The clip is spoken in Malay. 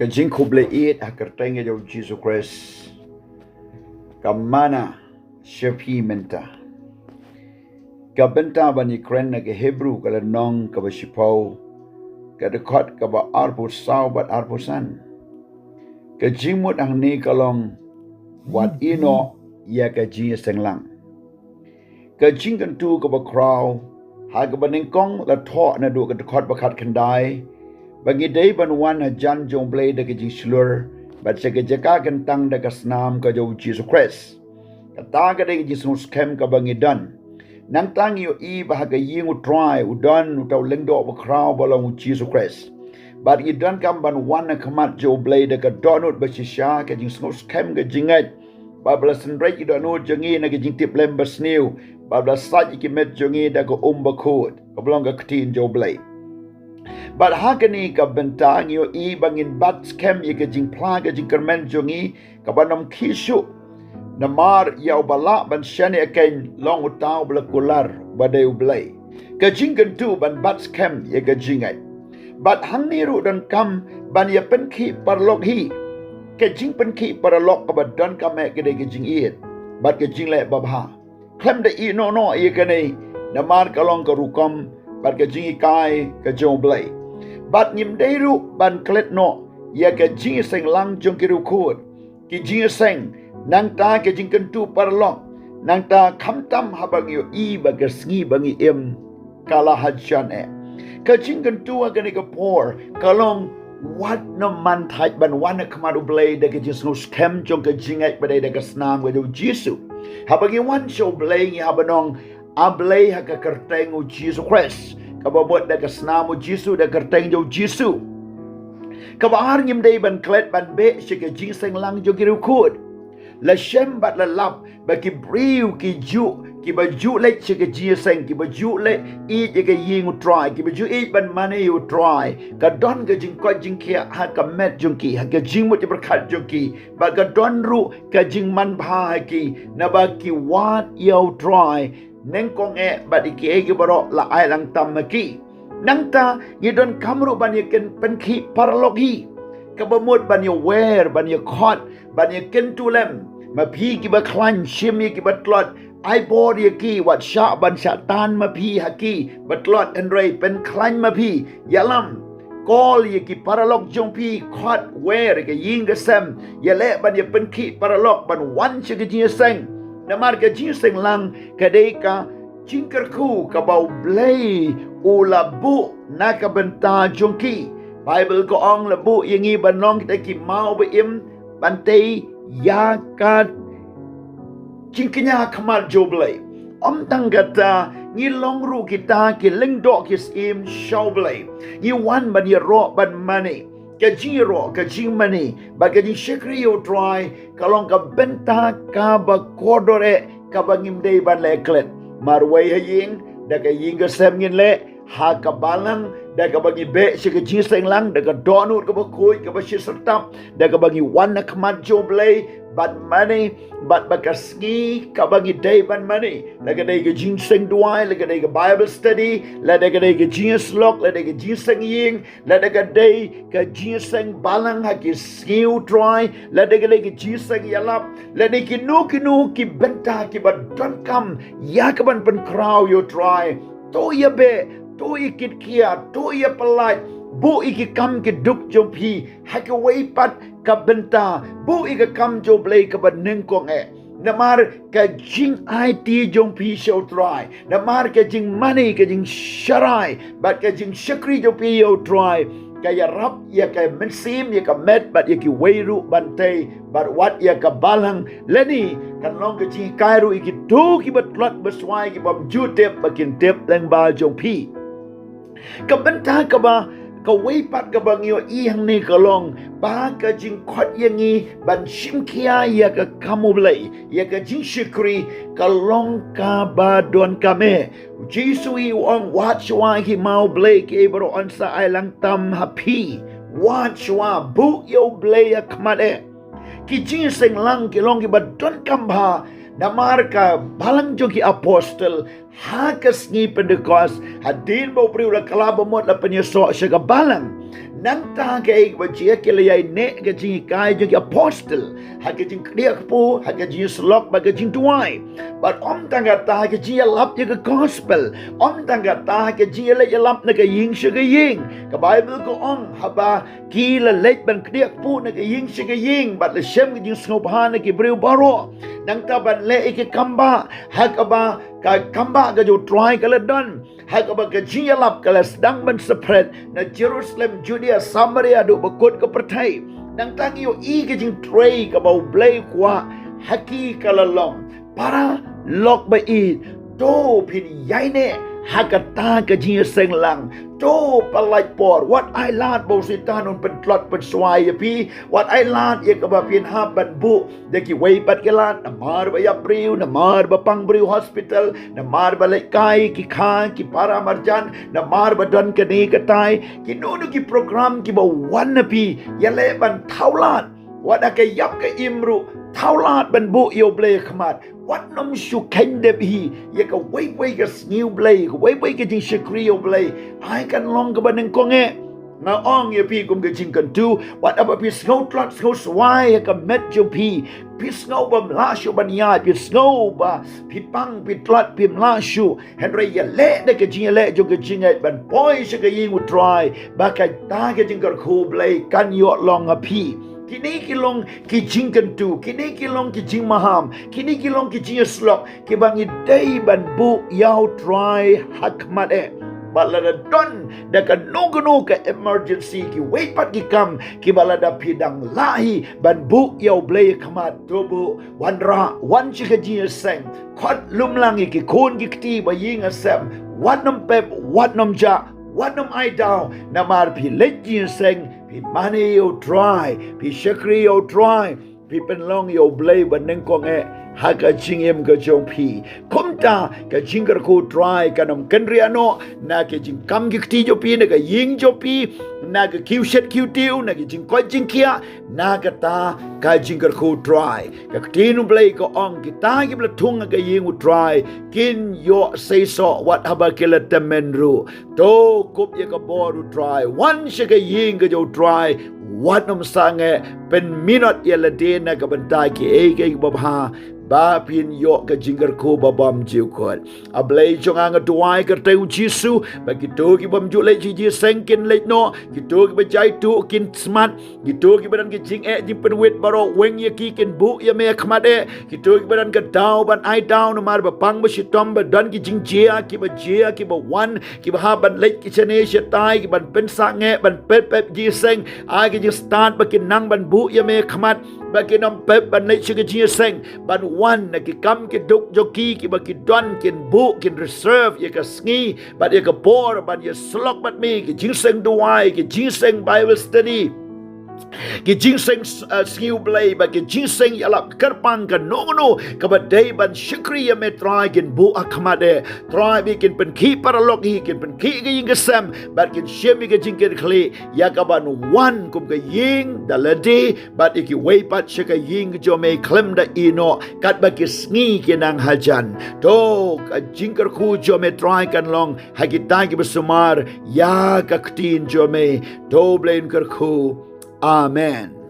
Kajing kubleit hakertenge jo Jesus Christ. Manna shepi menta. Benta bani kren na ke Hebru kala nong ka basipau. Dekot ka ba arpus sau bat arpusan. Kajimut ang ni kalong wat ino ya ka Jingiaseng lang. Kajing kentu ka ba kraw ha ka ba ningkong la tho na du ka dekot bakat kendai. Bagi day ban wan ha jan jong blay da ka jing slur bat sa ka jaka kentang da ka snam ka jo Jesus Christ. Kata ka da ka Jesus kem ka bangi dan. Nang tang yo I bahaga ying u try u dan u tau lengdo ba kraw balong Jesus Christ. But you dan kam ban wan na kamat jo blay da ka donut ba shisha ka jing snus kem ka jingat. Babla sendrai ki donut jongi na ka jing tip lem ba snew. Babla saj ki met jongi da ka ba kod. Ka belong ka ktin jo blay. But hakani ka bentang yo I bangin bats kem ye ka jing pla ka jing kermen jongi ka banom kishu. Namar yau balak ban shani akan long utau belakular badai ublay. Kajing kentu ban bats kem ye kajingat. Bat hang niru dan kam ban ye penki parlok hi. Kajing penki parlok ka badan kamek kedai kajing iit. Bat kajing le babha. Klem da I no ye kanai. Namar kalong ka rukom bat kajing ikai kajong blay. Bat nyim deiru ban klet no ye kajing seng lang jong kiru kod. Kajing seng nang ta ke jing kentu parlok nang ta kham tam habang yo I baga sngi bangi em kala hajan ka jing kentu aga ne ka por kalong wat no man thai ban wan ka madu blay da ke jing snus kem jong ka jing ai badai da ka snam we do Jesus habang wan show blay ngi habanong ablay ha ka kerteng u Jesus Christ ka babot da ka snam u Jesus da kerteng jo Jesus ka bahar ngim dei ban klet ban be shi ka jing seng lang jo kiru kod la shem bat la lap ba ki briu ki baju le che ke Jingiaseng ki baju le I je ke ying u try ki baju I ban mane u try ka don ke jing ko jing kia ha ka met jung ki ha ke jing mut berkat jung ki ba ka don ru ka jing man pha ha ki na ba ki wat yo try neng kong ba di ki baro la ai lang tam ki nang ta ye don kamru ban ye ken pen ki parlogi ka ba mut ban ye wear ban ye khot ban ye ken tu lem ma phi ki ba khlan shim ye ki ba tlot ai bod ye ki wat sha ban sha tan ma phi ha ki ba tlot en rei pen khlan ma phi yalam kol ye ki paralok jong phi khot wear ke ying ke sem ye le ban ye pen ki paralok ban wan che ke Jingiaseng na mar ke Jingiaseng lang ka dei ka jingker ku ka bau blay ula bu na ka benta jong ki Bible ko ong la bu yengi banong kita ki mau be im bantai iaka cingknya kamal joblay om tanggata ngi longru kita ki lengdo ki sim showblay ngi wan ban ye ro ban money ka jiro ka jing money ba ka jing shekri yo try kalong ka benta ka ba kodore ka ba ngimdei ban leklet marwai haying da ka ying ka sem ngin le ha ka balang da ka bagi be si ka Jingiaseng lang da ka donut ka ba kuy ka ba si sertap da ka bagi wan na kamat joblay bat money bat bakasngi ka bagi day ban money la ka day ka Jingiaseng duai la ka day ka Bible study la da ka day ka Jingiaslok la da ka Jingiaseng ying la da ka day ka Jingiaseng balang ha ki skiu try la da ka day ka Jingiaseng yalap la da ki nu ki benta ki ba don kam ya ka ban pen kraw yo try to ya be to ikit kia to ya pelat bu iki kam ke duk jompi hake wei pat ka benta bu iki kam jo blay ka ban nengkong namar ka jing IT jompi show try namar ka jing money ka jing sharai bat ka jing shakri jompi yo try ka ya rap ya ka mensim ya ka met bat ya ki weiru bantai bat wat ya ka balang leni kan long ka jing kairu iki tu ki bat lot beswai ki bam jutep bakin tep leng ba jompi ka benta ka ba ka wei pat ka bang yo I hang ni ka long ba ka jing khot yangi ban shim kia ya ka kamu blai ya ka jing shikri ka long ka ba don ka me Jesus I ong wat shwa hi mau blai ke bro on sa ai lang tam happy wat shwa bu yo blai ya kmade ki Jingiaseng lang ki long ki ba don kam ba namar ka balang jo ki apostle ha ka sngi Pentecost hadin mo priu la kalaba mo la penyeso siya ka balang nang ta ke ba chia ke le ne ke jing kai jing apostle ha ke jing dia pu ha ke jing slok ba ke jing tuai but tanga ta ke jing lap je ke gospel tanga ta ke jing le lap na ke ying shi ke ying ke bible ko ha ba ki le le ban dia pu na ke ying shi ke ying but le shem ke jing snop ha na ke breu baro nang ta ban le ke kamba ha ka ba ka kamba ka jo try ka le don ha ka ba ka jing lap ka le sedang ban spread na Jerusalem Judea Samaria do bakut ke pertai nang tangi yo I ke jing tray ka ba blai kwa haki ka la long para lok ba I to pin yai ne hakata ka jingiaseng lang to palai por what I learned bo sitan on pen klot pen swai pi what I learned ye ka ba pin ha ban bu de ki wei pat ke lat na mar ba ya priu na mar ba pang briu hospital na mar ba le kai ki kha ki para marjan na mar ba don ke ni ka tai ki no ki program ki ba wan pi ya le ban thaulat what ka yap ka imru thaulat ban bu yo ble khmat what nom shu kende bi ye ka wei ka sniu blay wei ka jing shakri yo blay I can long ka baneng konge nga ong ye pi kum ke jing kan tu what apa pi snow trot snow swai ka met jo pi snow bam la shu ban ya pi snow ba pi pang pi trot pi la shu henry ye le de ke jing le jo ke jing ai ban boy she ka ying would try ba ka ta ke jing kar khu blay kan yo long a pi kini kilong ki jingkan tu kini kilong ki jing maham kini kilong ki jing slok ki bangi day ban bu yau try hakmat balada don da ka nugunu ka emergency ki wait pat ki kam ki balada pidang lahi ban bu yau blay khamat tobu wanra wan chi ka jingiaseng khot lumlangi ki khon ki kti ba ying asem watnom pep watnom ja watnom I down namar pi jingiaseng pi money yo try pi shakri yo try pi penlong yo blay ban neng kong haka jingem ka jong pi kumta ka jingar ko try kanam kanriano na ke jing kam gi kti jo pi na ka ying jo pi na ka kiu shet kiu tiu na ke jing ko jing kia na ka ta ka jingar ko try ka kti nu blay ko ong ki ta gi bla tung ka ying u try kin yo say so what haba kila temenru to kup ye ka boru try one she ka ying ka jo try what nom sange pen minot ye la de na ka bantai ki ke babha ba pin yo ka jingar ko babam jiu kot ablay jong ang tuai ka teu jisu ba gitu ki bam ju le ji sengkin le no gitu ki ba jai tu kin smart gitu ki badan ki jing jing pen wet baro weng ye ki kin bu ye me khmat gitu ki badan ka dau ban I down mar ba pang ba shitom ba dan ki jing jia ki ba wan ki ba ha ban le ki chene she tai ki ban pen sa nge ban pep ji seng ai ki jing start ba kin nang ban bu ye me khmat ba ki nam pep ban le chi ki seng ban one na ki kam ki duk joki ki ba ki don kin bu kin reserve ye ka sngi but ye ka por but ye slok but me ki jingseng duai ki jingseng bible study ki jingseng skiu blay ba ki jingseng yalap kerpang ka nungunu ka ba day ban shikri ye me try kin bu akmade try bi kin pen ki paralog hi kin pen ki ga ying sam but kin shemi ka jingker kli ya ka ban one kum ka ying daladi but iki way pat shika ying jo me klem da ino kat ba ki sngi kinang hajan to ka jingker khu jo me try kan long hagita ki besumar ya ka ktin jo me to blain ker khu amen.